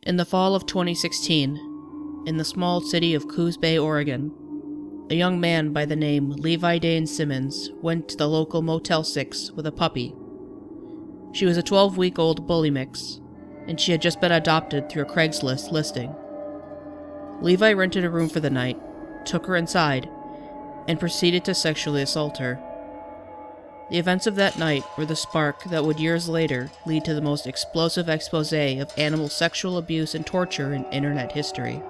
In the fall of 2016, in the small city of Coos Bay, Oregon, a young man by the name Levi Simmons went to the local Motel 6 with a puppy. She was a 12-week-old bully mix, and she had just been adopted through a Craigslist listing. Levi rented a room for the night, took her inside, and proceeded to sexually assault her. The events of that night were the spark that would years later lead to the most explosive expose of animal sexual abuse and torture in internet history.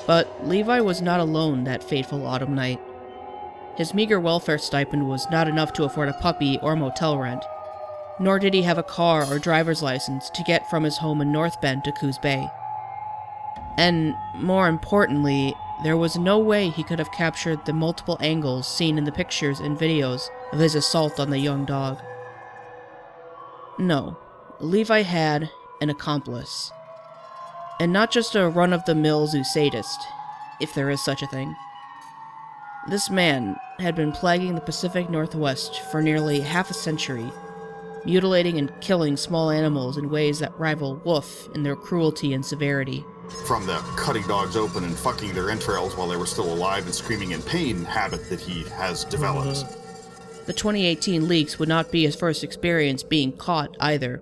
But Levi was not alone that fateful autumn night. His meager welfare stipend was not enough to afford a puppy or motel rent, nor did he have a car or driver's license to get from his home in North Bend to Coos Bay. And, more importantly, there was no way he could have captured the multiple angles seen in the pictures and videos of his assault on the young dog. No, Levi had an accomplice. And not just a run-of-the-mill zoosadist, if there is such a thing. This man had been plaguing the Pacific Northwest for nearly half a century, mutilating and killing small animals in ways that rival wolf in their cruelty and severity. From the cutting dogs open and fucking their entrails while they were still alive and screaming in pain habit that he has developed. The 2018 leaks would not be his first experience being caught either.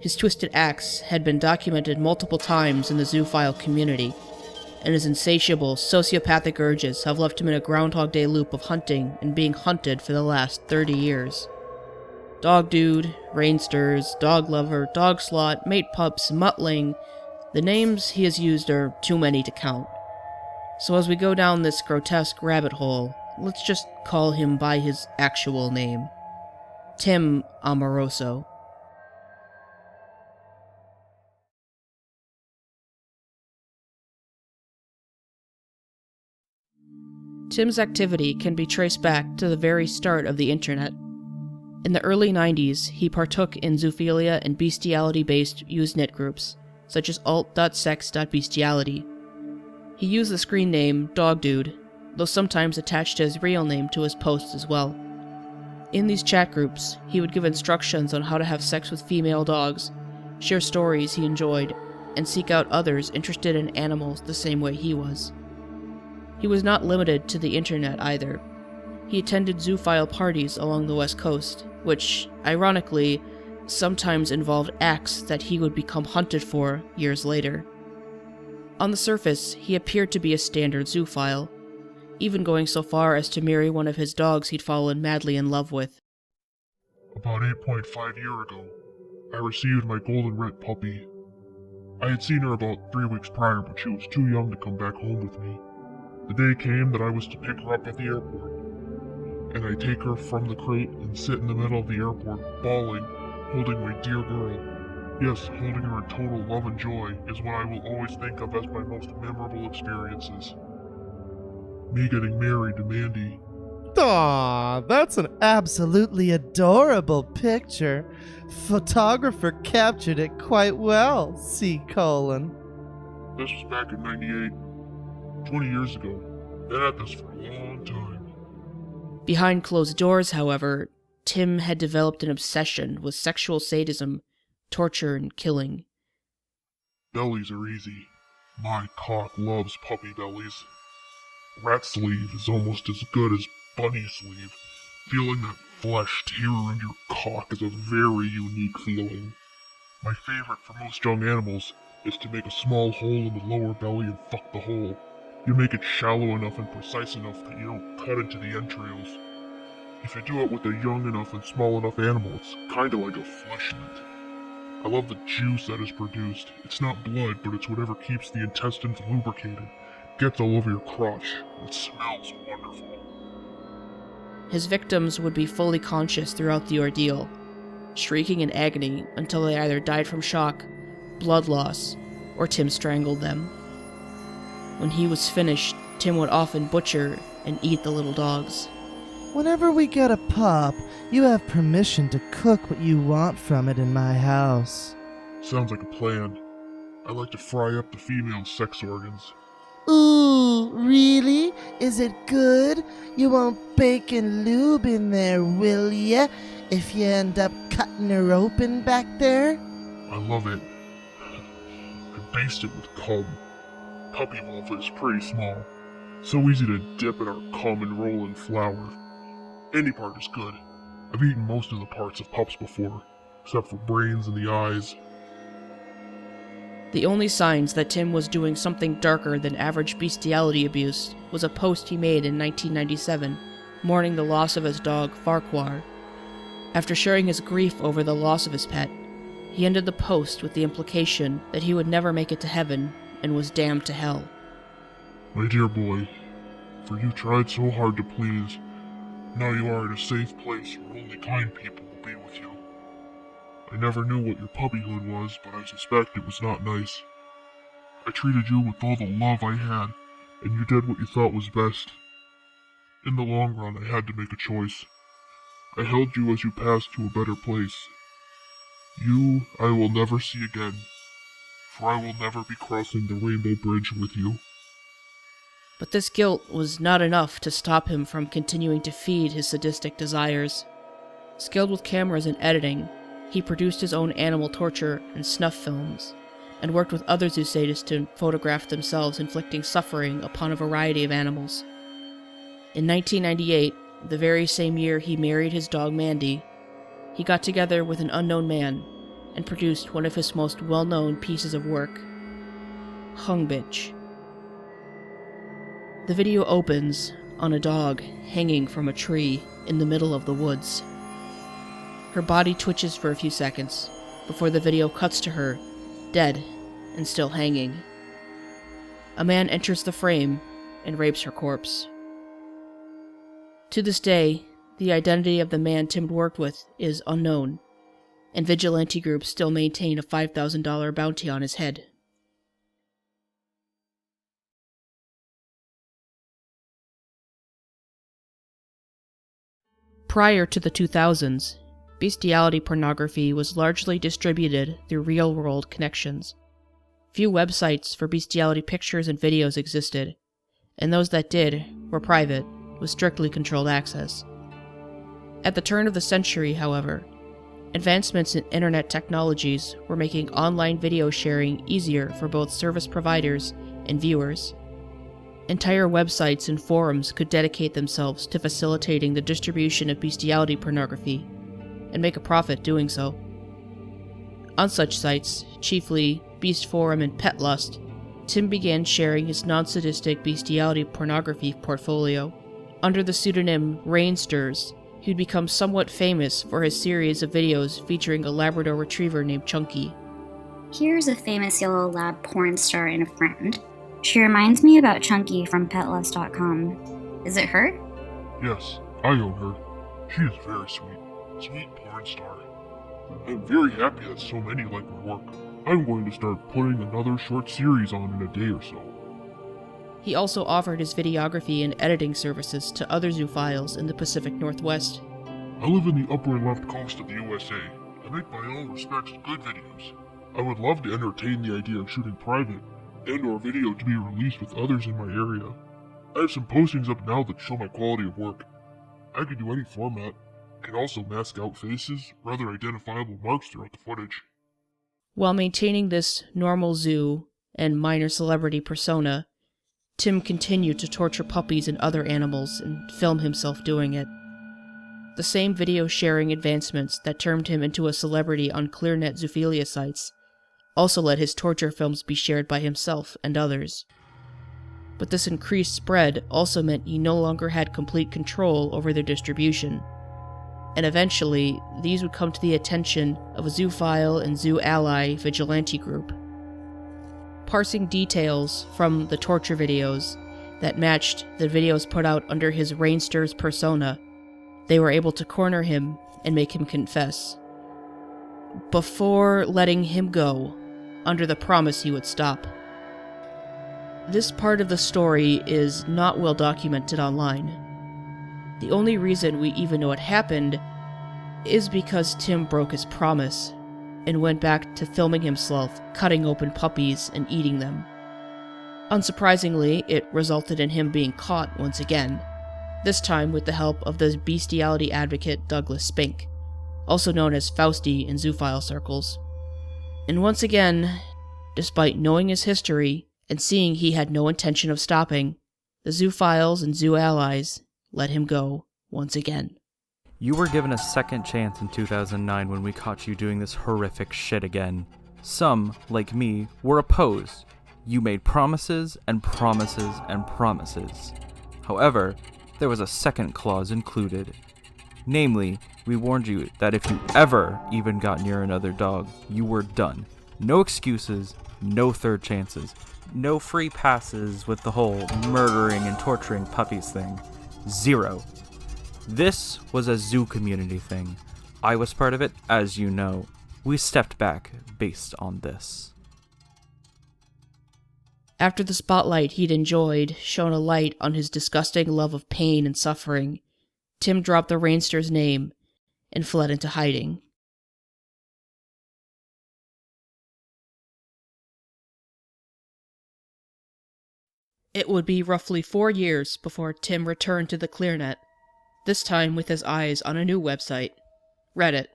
His twisted acts had been documented multiple times in the zoophile community, and his insatiable, sociopathic urges have left him in a Groundhog Day loop of hunting and being hunted for the last 30 years. Dog dude, rainsters, dog lover, dog slot, mate pups, muttling. The names he has used are too many to count. So as we go down this grotesque rabbit hole, let's just call him by his actual name. Tim Amoroso. Tim's activity can be traced back to the very start of the internet. In the early 90s, he partook in zoophilia and bestiality-based Usenet groups, such as alt.sex.bestiality. He used the screen name DogDude, though sometimes attached his real name to his posts as well. In these chat groups, he would give instructions on how to have sex with female dogs, share stories he enjoyed, and seek out others interested in animals the same way he was. He was not limited to the internet either. He attended zoophile parties along the West Coast, which, ironically, sometimes involved acts that he would become hunted for years later. On the surface, he appeared to be a standard zoophile, even going so far as to marry one of his dogs he'd fallen madly in love with. About 8.5 years ago, I received my golden red puppy. I had seen her about 3 weeks prior, but she was too young to come back home with me. The day came that I was to pick her up at the airport, and I take her from the crate and sit in the middle of the airport, bawling, holding my dear girl. Yes, holding her in total love and joy is what I will always think of as my most memorable experiences. Me getting married to Mandy. Aw, that's an absolutely adorable picture. Photographer captured it quite well, C:. This was back in '98, 20 years ago. Been at this for a long time. Behind closed doors, however, Tim had developed an obsession with sexual sadism, torture, and killing. Bellies are easy. My cock loves puppy bellies. Rat sleeve is almost as good as bunny sleeve. Feeling that flesh tear around your cock is a very unique feeling. My favorite for most young animals is to make a small hole in the lower belly and fuck the hole. You make it shallow enough and precise enough that you don't cut into the entrails. If you do it with a young enough and small enough animal, it's kinda like a fleshment. I love the juice that is produced. It's not blood, but it's whatever keeps the intestines lubricated. Gets all over your crotch. It smells wonderful. His victims would be fully conscious throughout the ordeal, shrieking in agony until they either died from shock, blood loss, or Tim strangled them. When he was finished, Tim would often butcher and eat the little dogs. Whenever we get a pup, you have permission to cook what you want from it in my house. Sounds like a plan. I like to fry up the female sex organs. Ooh, really? Is it good? You won't bacon lube in there, will ya? If you end up cutting her open back there? I love it. and baste it with cum. Puppy wolf is pretty small, so easy to dip in our cum and roll in flour. Any part is good. I've eaten most of the parts of pups before, except for brains and the eyes. The only signs that Tim was doing something darker than average bestiality abuse was a post he made in 1997, mourning the loss of his dog, Farquhar. After sharing his grief over the loss of his pet, he ended the post with the implication that he would never make it to heaven and was damned to hell. My dear boy, for you tried so hard to please, now you are in a safe place where only kind people will be with you. I never knew what your puppyhood was, but I suspect it was not nice. I treated you with all the love I had, and you did what you thought was best. In the long run, I had to make a choice. I held you as you passed to a better place. You I will never see again, for I will never be crossing the Rainbow Bridge with you. But this guilt was not enough to stop him from continuing to feed his sadistic desires. Skilled with cameras and editing, he produced his own animal torture and snuff films, and worked with other zoosadists to photograph themselves inflicting suffering upon a variety of animals. In 1998, the very same year he married his dog Mandy, he got together with an unknown man and produced one of his most well-known pieces of work, Hung Bitch. The video opens on a dog hanging from a tree in the middle of the woods. Her body twitches for a few seconds before the video cuts to her, dead and still hanging. A man enters the frame and rapes her corpse. To this day, the identity of the man Tim worked with is unknown, and vigilante groups still maintain a $5,000 bounty on his head. Prior to the 2000s, bestiality pornography was largely distributed through real-world connections. Few websites for bestiality pictures and videos existed, and those that did were private, with strictly controlled access. At the turn of the century, however, advancements in internet technologies were making online video sharing easier for both service providers and viewers. Entire websites and forums could dedicate themselves to facilitating the distribution of bestiality pornography, and make a profit doing so. On such sites, chiefly Beast Forum and Pet Lust, Tim began sharing his non-sadistic bestiality pornography portfolio. Under the pseudonym Rainsters, he'd become somewhat famous for his series of videos featuring a Labrador retriever named Chunky. Here's a famous yellow lab porn star and a friend. She reminds me about Chunky from PetLust.com. Is it her? Yes, I own her. She is very sweet. Sweet porn star. I'm very happy that so many like my work. I'm going to start putting another short series on in a day or so. He also offered his videography and editing services to other zoophiles in the Pacific Northwest. I live in the upper left coast of the USA. I make by all respects good videos. I would love to entertain the idea of shooting private, and or video to be released with others in my area. I have some postings up now that show my quality of work. I can do any format. Can also mask out faces, rather identifiable marks throughout the footage. While maintaining this normal zoo and minor celebrity persona, Tim continued to torture puppies and other animals and film himself doing it. The same video sharing advancements that turned him into a celebrity on ClearNet zoophilia sites also let his torture films be shared by himself and others. But this increased spread also meant he no longer had complete control over their distribution, and eventually these would come to the attention of a zoophile and zoo ally vigilante group. Parsing details from the torture videos that matched the videos put out under his Rainsters persona, they were able to corner him and make him confess, before letting him go, under the promise he would stop. This part of the story is not well documented online. The only reason we even know it happened is because Tim broke his promise and went back to filming himself cutting open puppies and eating them. Unsurprisingly, it resulted in him being caught once again, this time with the help of the bestiality advocate Douglas Spink, also known as Fausty in zoophile circles. And once again, despite knowing his history and seeing he had no intention of stopping, the zoophiles and zoo allies let him go once again. You were given a second chance in 2009 when we caught you doing this horrific shit again. Some, like me, were opposed. You made promises and promises and promises. However, there was a second clause included. Namely, we warned you that if you ever even got near another dog, you were done. No excuses, no third chances, no free passes with the whole murdering and torturing puppies thing. Zero. This was a zoo community thing. I was part of it, as you know. We stepped back based on this. After the spotlight he'd enjoyed shone a light on his disgusting love of pain and suffering, Tim dropped the Rainster's name and fled into hiding. It would be roughly 4 years before Tim returned to the ClearNet, this time with his eyes on a new website, Reddit.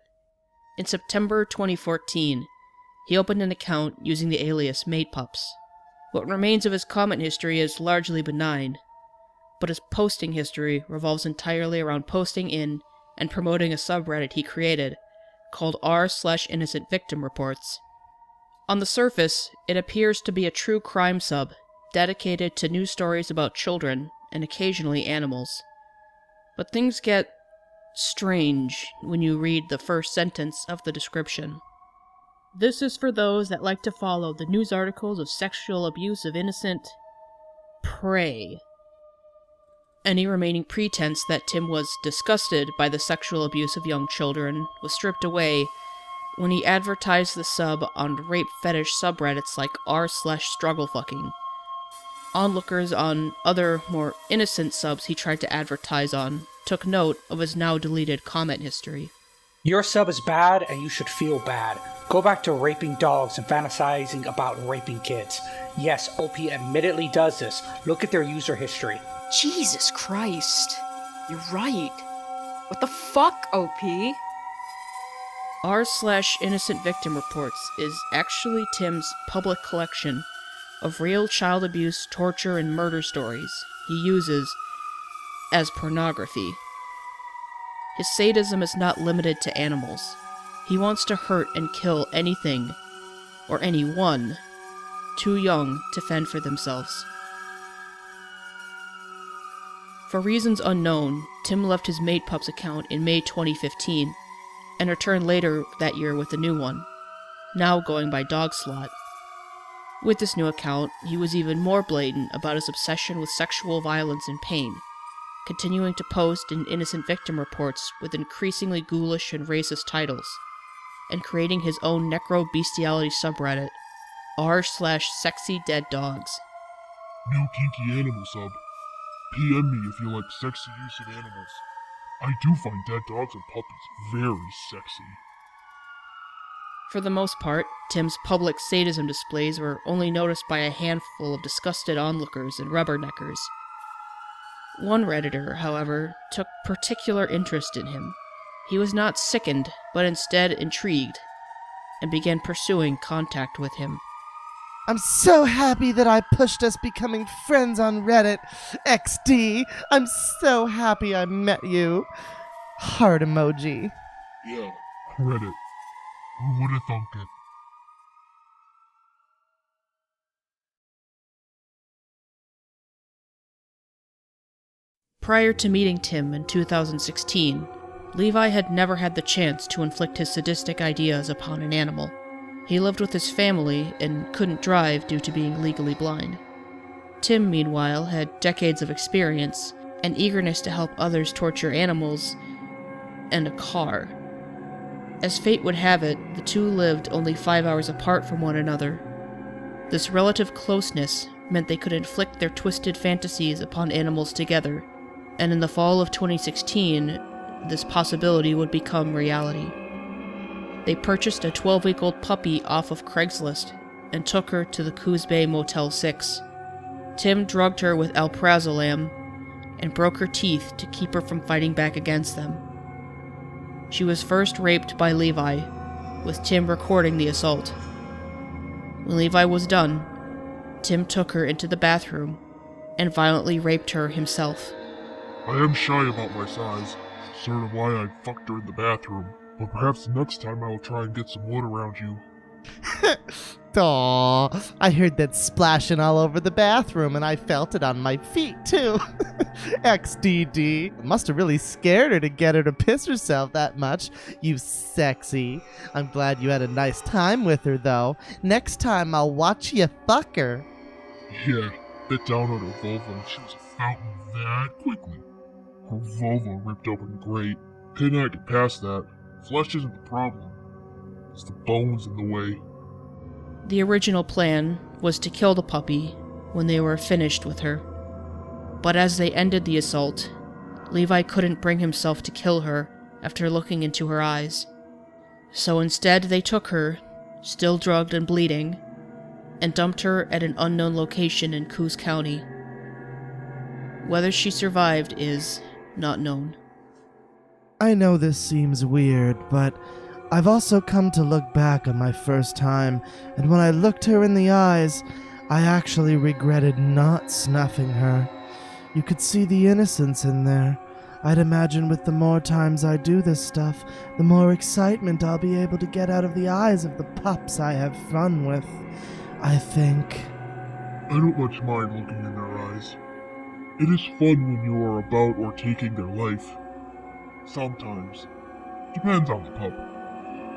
In September 2014, he opened an account using the alias MadePups. What remains of his comment history is largely benign, but his posting history revolves entirely around posting in and promoting a subreddit he created called r/innocent victim reports. On the surface, it appears to be a true crime sub dedicated to news stories about children and occasionally animals. But things get strange when you read the first sentence of the description. This is for those that like to follow the news articles of sexual abuse of innocent prey. Any remaining pretense that Tim was disgusted by the sexual abuse of young children was stripped away when he advertised the sub on rape fetish subreddits like r/strugglefucking. Onlookers on other, more innocent subs he tried to advertise on took note of his now deleted comment history. Your sub is bad and you should feel bad. Go back to raping dogs and fantasizing about raping kids. Yes, OP admittedly does this. Look at their user history. Jesus Christ. You're right. What the fuck, OP? r/innocent victim reports is actually Tim's public collection of real child abuse, torture, and murder stories he uses as pornography. His sadism is not limited to animals. He wants to hurt and kill anything, or anyone, too young to fend for themselves. For reasons unknown, Tim left his MadePups account in May 2015, and returned later that year with a new one, now going by Dogslot. With this new account, he was even more blatant about his obsession with sexual violence and pain, continuing to post in innocent victim reports with increasingly ghoulish and racist titles, and creating his own necro-bestiality subreddit, r/sexydeaddogs. New kinky animal sub. PM me if you like sexy use of animals. I do find dead dogs and puppies very sexy. For the most part, Tim's public sadism displays were only noticed by a handful of disgusted onlookers and rubberneckers. One Redditor, however, took particular interest in him. He was not sickened, but instead intrigued, and began pursuing contact with him. I'm so happy that I pushed us becoming friends on Reddit, XD. I'm so happy I met you. Heart emoji. Yeah, Reddit. Who would have thunk it? Prior to meeting Tim in 2016, Levi had never had the chance to inflict his sadistic ideas upon an animal. He lived with his family and couldn't drive due to being legally blind. Tim, meanwhile, had decades of experience, an eagerness to help others torture animals, and a car. As fate would have it, the two lived only 5 hours apart from one another. This relative closeness meant they could inflict their twisted fantasies upon animals together, and in the fall of 2016, this possibility would become reality. They purchased a 12-week-old puppy off of Craigslist and took her to the Coos Bay Motel 6. Tim drugged her with alprazolam and broke her teeth to keep her from fighting back against them. She was first raped by Levi, with Tim recording the assault. When Levi was done, Tim took her into the bathroom and violently raped her himself. I am shy about my size, sort of why I fucked her in the bathroom, but perhaps next time I will try and get some wood around you. Aw, I heard that splashing all over the bathroom and I felt it on my feet too. XDD. Must have really scared her to get her to piss herself that much. You sexy. I'm glad you had a nice time with her though. Next time I'll watch you fuck her. Yeah, bit down on her vulva and she was a fountain that quickly. Her vulva ripped open great. Couldn't I get past that? Flesh isn't the problem. It's the bones in the way. The original plan was to kill the puppy when they were finished with her. But as they ended the assault, Levi couldn't bring himself to kill her after looking into her eyes. So instead they took her, still drugged and bleeding, and dumped her at an unknown location in Coos County. Whether she survived is not known. I know this seems weird, but I've also come to look back on my first time, and when I looked her in the eyes, I actually regretted not snuffing her. You could see the innocence in there. I'd imagine with the more times I do this stuff, the more excitement I'll be able to get out of the eyes of the pups I have fun with. I think. I don't much mind looking in their eyes. It is fun when you are about or taking their life. Sometimes. Depends on the pup.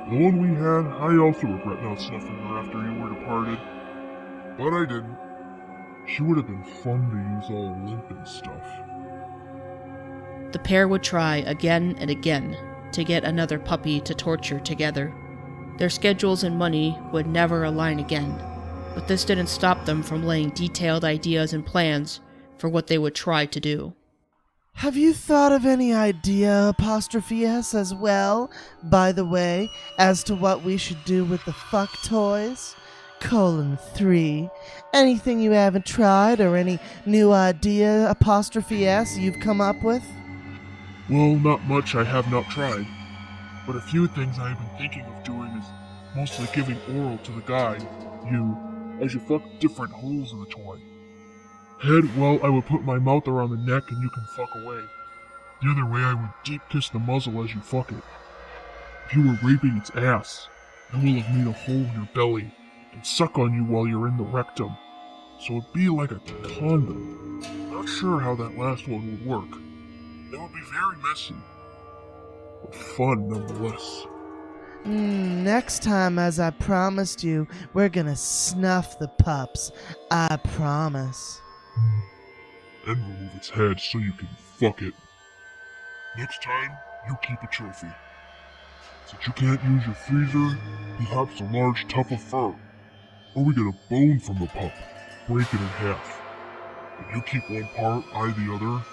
The one we had, I also regret not snuffing her after you were departed. But I didn't. She would have been fun to use all limp and stuff. The pair would try again and again to get another puppy to torture together. Their schedules and money would never align again, but this didn't stop them from laying detailed ideas and plans for what they would try to do. Have you thought of any idea, '(s) as well, by the way, as to what we should do with the fuck toys? :3. Anything you haven't tried or any new idea, '(s) you've come up with? Well, not much I have not tried. But a few things I have been thinking of doing is mostly giving oral to the guy, you, as you fuck different holes in the toy. Head, well, I would put my mouth around the neck and you can fuck away. The other way, I would deep kiss the muzzle as you fuck it. If you were raping its ass, I will have made a hole in your belly and suck on you while you're in the rectum. So it'd be like a condom. Not sure how that last one would work. It would be very messy, but fun nonetheless. Next time, as I promised you, we're gonna snuff the pups. I promise. And remove its head so you can fuck it. Next time, you keep a trophy. Since you can't use your freezer, perhaps a large tuft of fur. Or we get a bone from the pup, break it in half. If you keep one part, I the other,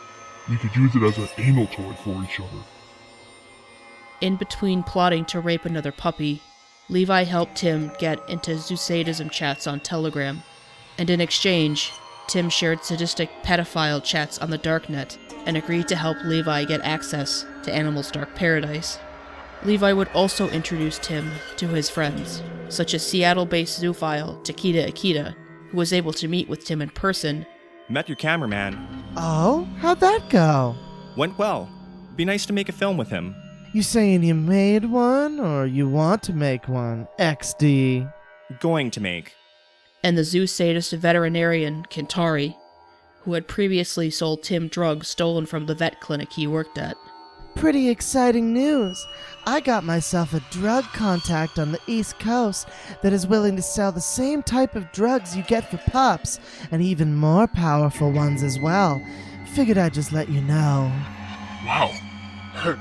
we could use it as an anal toy for each other. In between plotting to rape another puppy, Levi helped Tim get into zoosadism chats on Telegram, and in exchange, Tim shared sadistic pedophile chats on the darknet and agreed to help Levi get access to Animal's Dark Paradise. Levi would also introduce Tim to his friends, such as Seattle-based zoophile Takeda Akita, who was able to meet with Tim in person. Met your cameraman. Oh? How'd that go? Went well. Be nice to make a film with him. You saying you made one, or you want to make one, XD? Going to make. And the zoo sadist veterinarian Kintari, who had previously sold Tim drugs stolen from the vet clinic he worked at. Pretty exciting news. I got myself a drug contact on the East Coast that is willing to sell the same type of drugs you get for pups, and even more powerful ones as well. Figured I'd just let you know. Wow. Heck,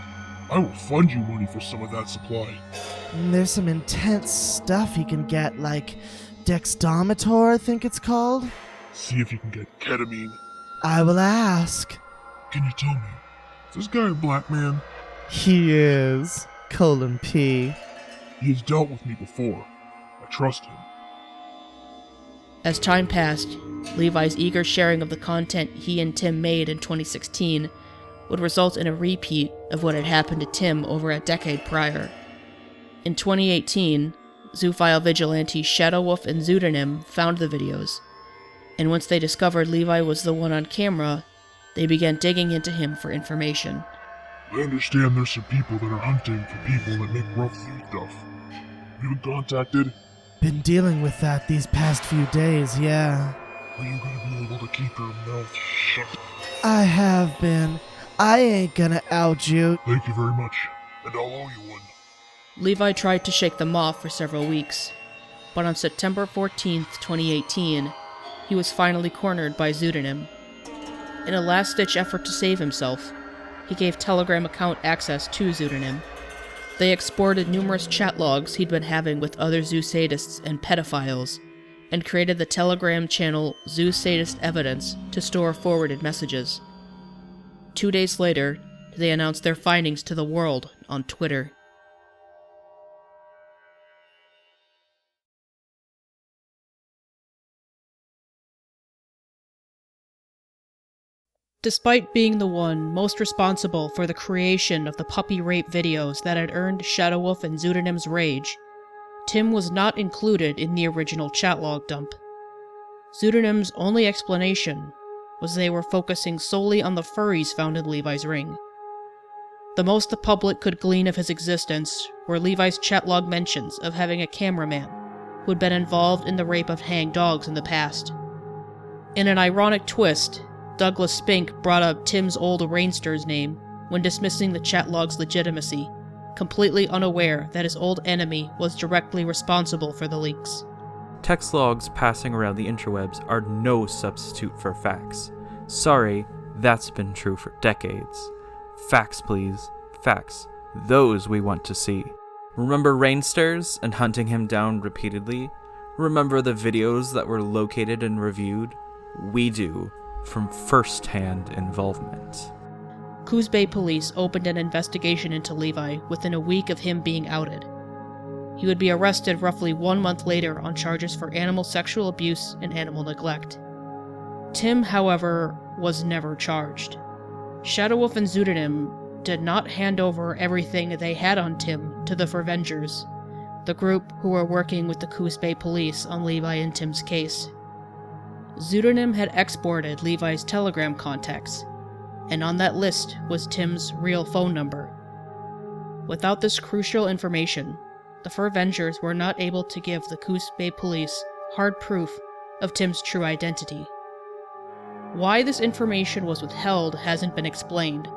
I will fund you money for some of that supply. There's some intense stuff you can get, like Dexdomitor, I think it's called. See if you can get ketamine. I will ask. Can you tell me, is this guy a black man? He is. :P. He has dealt with me before. I trust him. As time passed, Levi's eager sharing of the content he and Tim made in 2016 would result in a repeat of what had happened to Tim over a decade prior. In 2018, zoophile vigilantes Shadowwoof and Zoodonym found the videos, and once they discovered Levi was the one on camera, they began digging into him for information. I understand there's some people that are hunting for people that make rough zoo stuff. Have you been contacted? Been dealing with that these past few days, yeah. Are you gonna be able to keep your mouth shut? I have been. I ain't gonna out you. Thank you very much, and I'll owe you one. Levi tried to shake them off for several weeks, but on September 14th, 2018, he was finally cornered by Zoodonym. In a last-ditch effort to save himself, he gave Telegram account access to Zoodonym. They exported numerous chat logs he'd been having with other zoosadists and pedophiles, and created the Telegram channel Zoosadist Evidence to store forwarded messages. 2 days later, they announced their findings to the world on Twitter. Despite being the one most responsible for the creation of the puppy rape videos that had earned Shadowwoof and Zoodonym's rage, Tim was not included in the original chat log dump. Zoodonym's only explanation was they were focusing solely on the furries found in Levi's ring. The most the public could glean of his existence were Levi's chat log mentions of having a cameraman who had been involved in the rape of hanged dogs in the past. In an ironic twist, Douglas Spink brought up Tim's old Rainster's name when dismissing the chat log's legitimacy, completely unaware that his old enemy was directly responsible for the leaks. Text logs passing around the interwebs are no substitute for facts. Sorry, that's been true for decades. Facts, please. Facts. Those we want to see. Remember Rainsters and hunting him down repeatedly? Remember the videos that were located and reviewed? We do, from first-hand involvement. Coos Bay police opened an investigation into Levi within a week of him being outed. He would be arrested roughly 1 month later on charges for animal sexual abuse and animal neglect. Tim, however, was never charged. Shadowwoof and Zoodonym did not hand over everything they had on Tim to the Forvengers, the group who were working with the Coos Bay police on Levi and Tim's case. Zoodonym had exported Levi's Telegram contacts, and on that list was Tim's real phone number. Without this crucial information, the Forvengers were not able to give the Coos Bay police hard proof of Tim's true identity. Why this information was withheld hasn't been explained,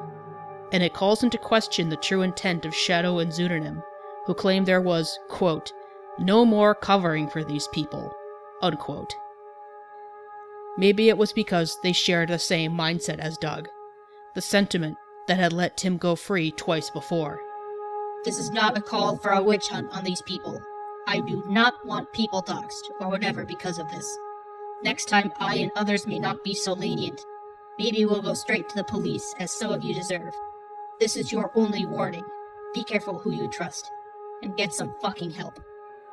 and it calls into question the true intent of Shadow and Zoodonym, who claimed there was, quote, no more covering for these people, unquote. Maybe it was because they shared the same mindset as Doug, the sentiment that had let Tim go free twice before. This is not a call for a witch hunt on these people. I do not want people doxxed or whatever because of this. Next time I and others may not be so lenient. Maybe we'll go straight to the police, as some of you deserve. This is your only warning. Be careful who you trust, and get some fucking help.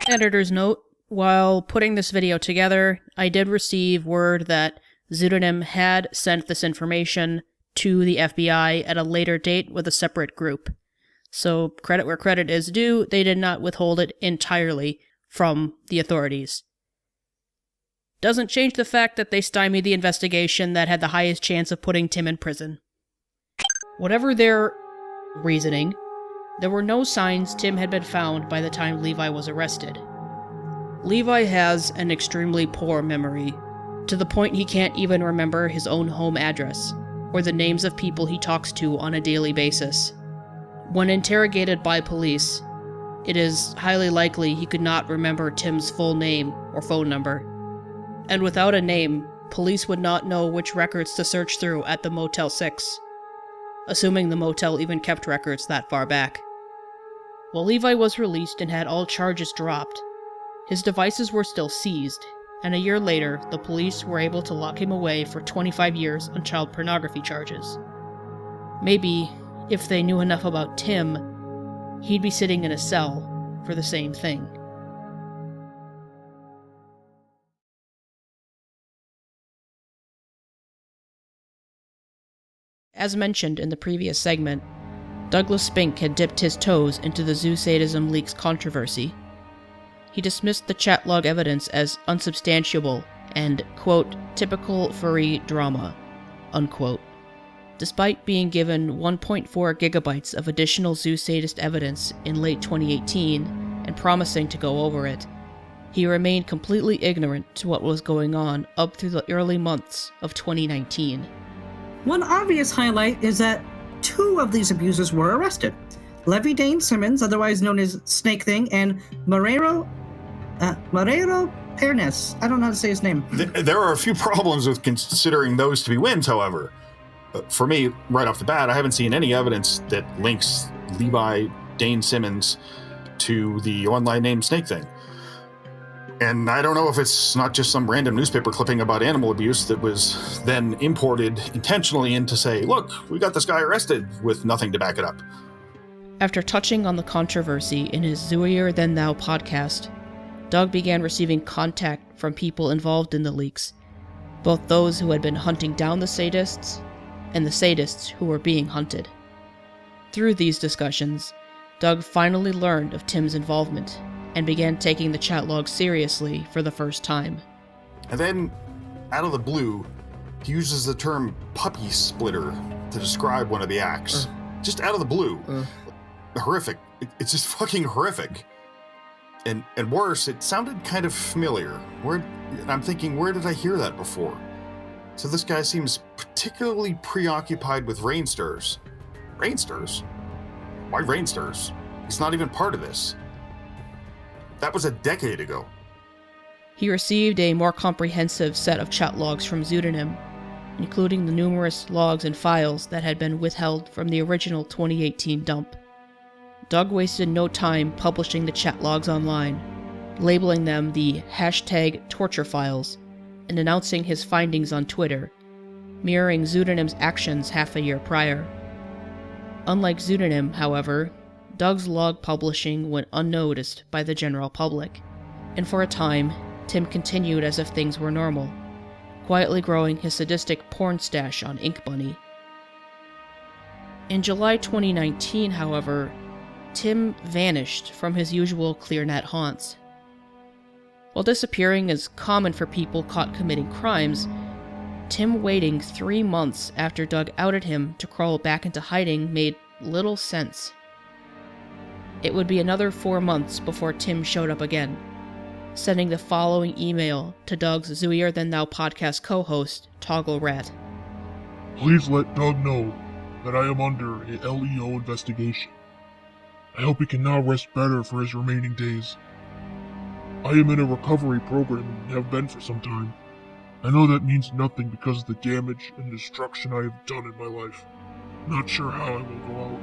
Editor's note: while putting this video together, I did receive word that Zoodonym had sent this information to the FBI at a later date with a separate group. So, credit where credit is due, they did not withhold it entirely from the authorities. Doesn't change the fact that they stymied the investigation that had the highest chance of putting Tim in prison. Whatever their reasoning, there were no signs Tim had been found by the time Levi was arrested. Levi has an extremely poor memory, to the point he can't even remember his own home address, or the names of people he talks to on a daily basis. When interrogated by police, it is highly likely he could not remember Tim's full name or phone number. And without a name, police would not know which records to search through at the Motel 6, assuming the motel even kept records that far back. While Levi was released and had all charges dropped, his devices were still seized, and a year later, the police were able to lock him away for 25 years on child pornography charges. Maybe, if they knew enough about Tim, he'd be sitting in a cell for the same thing. As mentioned in the previous segment, Douglas Spink had dipped his toes into the Zoo Sadism Leaks controversy. He dismissed the chat log evidence as unsubstantiable and, quote, typical furry drama, unquote. Despite being given 1.4 gigabytes of additional zoosadist evidence in late 2018 and promising to go over it, he remained completely ignorant to what was going on up through the early months of 2019. One obvious highlight is that 2 of these abusers were arrested. Levi Dane Simmons, otherwise known as SnakeThing, and Marrero Pernes. I don't know how to say his name. There are a few problems with considering those to be wins, however. For me, right off the bat, I haven't seen any evidence that links Levi Dane Simmons to the online name SnakeThing. And I don't know if it's not just some random newspaper clipping about animal abuse that was then imported intentionally in to say, look, we got this guy arrested, with nothing to back it up. After touching on the controversy in his Zooier Than Thou podcast, Doug began receiving contact from people involved in the leaks, both those who had been hunting down the sadists and the sadists who were being hunted. Through these discussions, Doug finally learned of Tim's involvement and began taking the chat log seriously for the first time. And then, out of the blue, he uses the term puppy splitter to describe one of the acts. Just out of the blue. Horrific. It's just fucking horrific. And worse, it sounded kind of familiar. I'm thinking, where did I hear that before? So this guy seems particularly preoccupied with rainsters. Rainsters? Why rainsters? He's not even part of this. That was a decade ago. He received a more comprehensive set of chat logs from Zoodonym, including the numerous logs and files that had been withheld from the original 2018 dump. Doug wasted no time publishing the chat logs online, labeling them the #torture files, and announcing his findings on Twitter, mirroring Zoodonym's actions half a year prior. Unlike Zoodonym, however, Doug's log publishing went unnoticed by the general public, and for a time, Tim continued as if things were normal, quietly growing his sadistic porn stash on Ink Bunny. In July 2019, however, Tim vanished from his usual ClearNet haunts. While disappearing is common for people caught committing crimes, Tim waiting 3 months after Doug outed him to crawl back into hiding made little sense. It would be another 4 months before Tim showed up again, sending the following email to Doug's Zooier Than Thou podcast co-host, Toggle Rat. Please let Doug know that I am under a LEO investigation. I hope he can now rest better for his remaining days. I am in a recovery program and have been for some time. I know that means nothing because of the damage and destruction I have done in my life. Not sure how I will go out,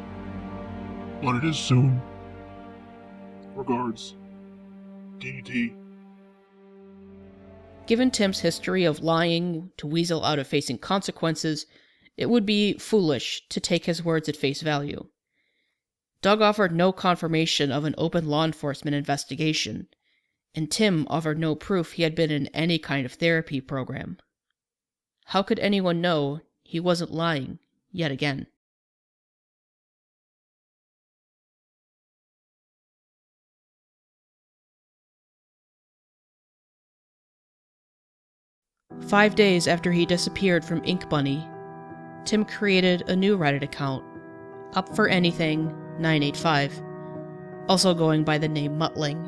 but it is soon. Regards, DD. Given Tim's history of lying to weasel out of facing consequences, it would be foolish to take his words at face value. Doug offered no confirmation of an open law enforcement investigation, and Tim offered no proof he had been in any kind of therapy program. How could anyone know he wasn't lying yet again? "5 days after he disappeared from Ink Bunny, Tim created a new Reddit account, Up for Anything 985, also going by the name Muttling.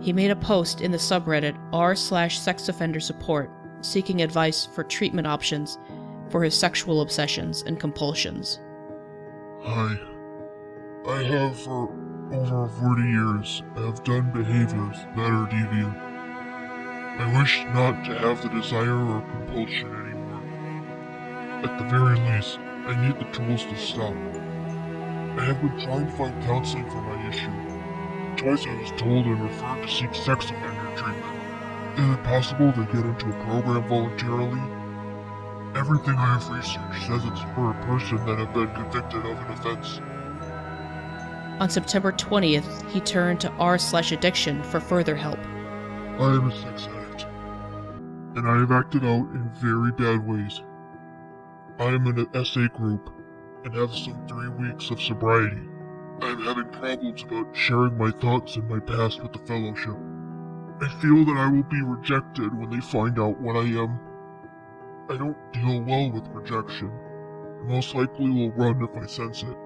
He made a post in the subreddit r/sexoffendersupport seeking advice for treatment options for his sexual obsessions and compulsions. Hi. I have for over 40 years have done behaviors that are deviant. I wish not to have the desire or compulsion anymore. At the very least, I need the tools to stop. I have been trying to find counseling for my issue. Twice I was told and referred to seek sex offender treatment. Is it possible to get into a program voluntarily? Everything I have researched says it's for a person that have been convicted of an offense. On September 20th, he turned to r/addiction for further help. I am a sex addict, and I have acted out in very bad ways. I am in an SA group and have some 3 weeks of sobriety. I'm having problems about sharing my thoughts and my past with the Fellowship. I feel that I will be rejected when they find out what I am. I don't deal well with rejection. I most likely will run if I sense it.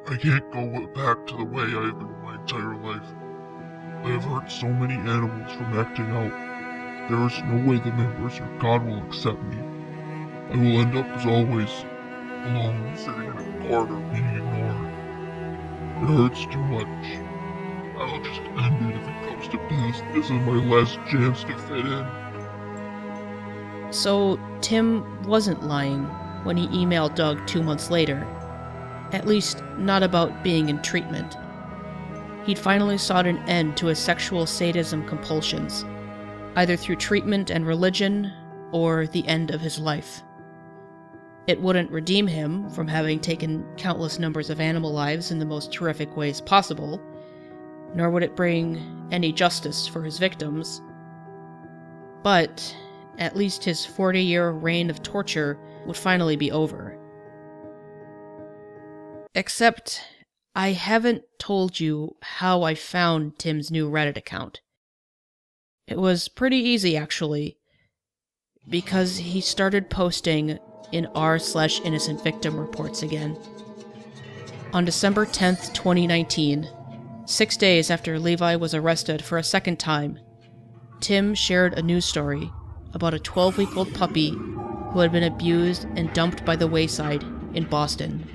I can't go back to the way I have been my entire life. I have hurt so many animals from acting out. There is no way the members or God will accept me. I will end up as always, alone, sitting in a corner being ignored. It hurts too much. I'll just end it if it comes to pass. This is my last chance to fit in. So, Tim wasn't lying when he emailed Doug 2 months later. At least, not about being in treatment. He'd finally sought an end to his sexual sadism compulsions, either through treatment and religion, or the end of his life. It wouldn't redeem him from having taken countless numbers of animal lives in the most terrific ways possible, nor would it bring any justice for his victims. But at least his 40-year reign of torture would finally be over. Except, I haven't told you how I found Tim's new Reddit account. It was pretty easy, actually, because he started posting in r/innocent victim reports again. On December 10th, 2019, 6 days after Levi was arrested for a second time, Tim shared a news story about a 12-week-old puppy who had been abused and dumped by the wayside in Boston.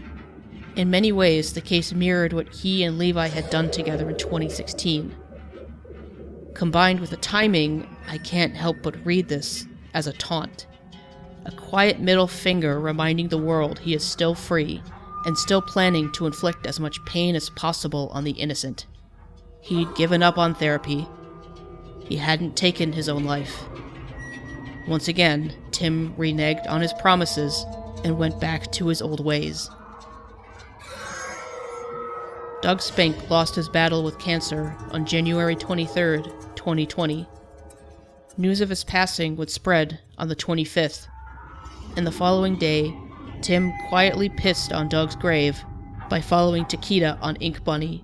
In many ways, the case mirrored what he and Levi had done together in 2016. Combined with the timing, I can't help but read this as a taunt. A quiet middle finger reminding the world he is still free and still planning to inflict as much pain as possible on the innocent. He'd given up on therapy. He hadn't taken his own life. Once again, Tim reneged on his promises and went back to his old ways. Doug Spink lost his battle with cancer on January 23, 2020. News of his passing would spread on the 25th, and the following day, Tim quietly pissed on Doug's grave by following Takeda on Ink Bunny,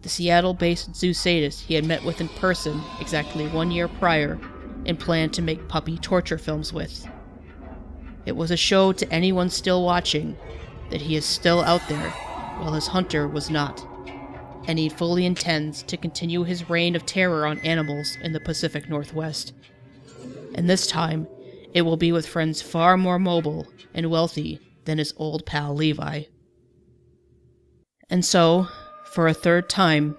the Seattle-based zoosadist he had met with in person exactly 1 year prior and planned to make puppy torture films with. It was a show to anyone still watching that he is still out there, while his hunter was not, and he fully intends to continue his reign of terror on animals in the Pacific Northwest. And this time, it will be with friends far more mobile and wealthy than his old pal Levi. And so, for a third time,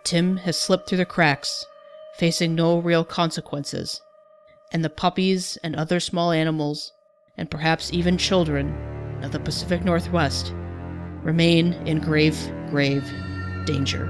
Tim has slipped through the cracks, facing no real consequences, and the puppies and other small animals, and perhaps even children, of the Pacific Northwest remain in grave, grave danger.